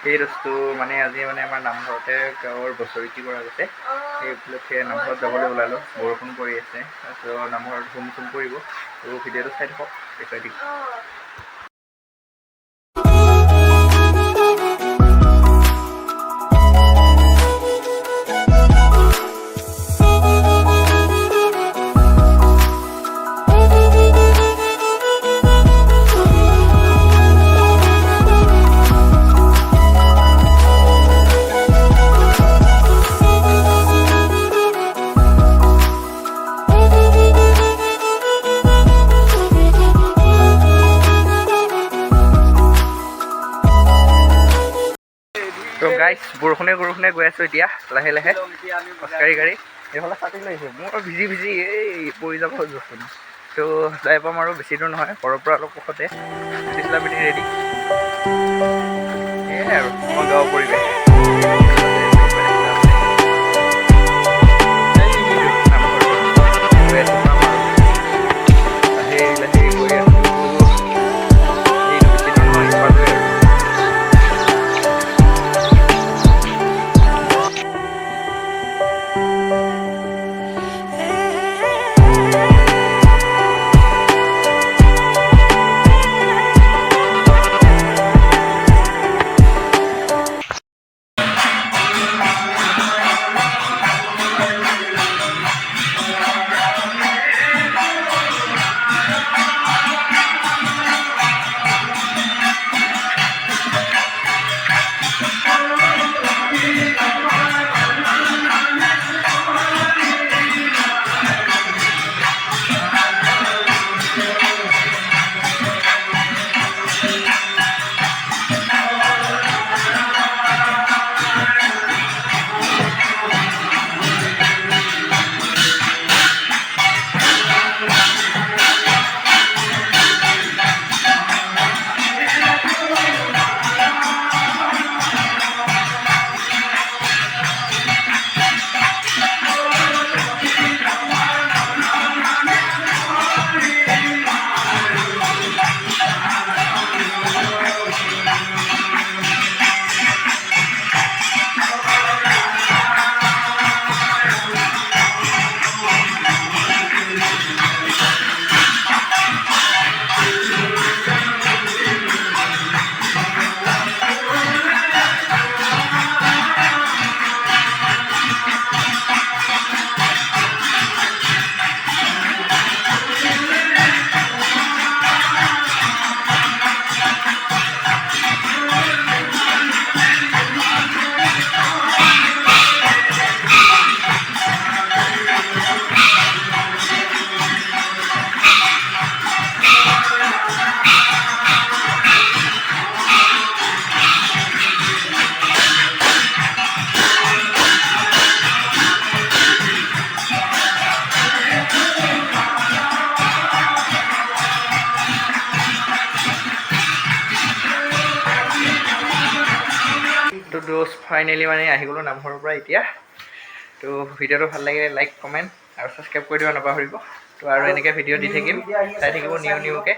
সেই বস্তু মানে আজি মানে আমাৰ নামঘৰতে গাঁৱৰ বছৰেকী কৰা গৈছে। সেই উপলক্ষে নামঘৰত যাবলৈ ওলালোঁ। বৰষুণ পৰি আছে, তাৰপিছত নামঘৰত হোম চোম পৰিব। ত' ভিডিঅ'টো চাই থাকক, দেখুৱাই দিম। তো গাইছ বৰষুণে গৈ আছোঁ এতিয়া লাহে লাহে খোজকাঢ়ি গাড়ী। এইফালে ছাতি লাগিছে, মোৰ ভিজি এই পৰি যাব যোচোন। তো যাই পাম আৰু বেছি দূৰ নহয়, ঘৰৰ পৰা অলপ কাষতে। পিছলা পিঠি ৰেডি, সেয়াই আৰু আমাৰ গাঁৱৰ পৰিৱেশ। তো দোষ ফাইনেলি মানে আহি গ'লোঁ নামঘৰৰ পৰা এতিয়া। তো ভিডিঅ'টো ভাল লাগিলে লাইক কমেণ্ট আৰু ছাবস্ক্ৰাইব কৰি দিব নাপাহৰিব। তো আৰু এনেকৈ ভিডিঅ' দি থাকিম, চাই থাকিব নিউকৈ।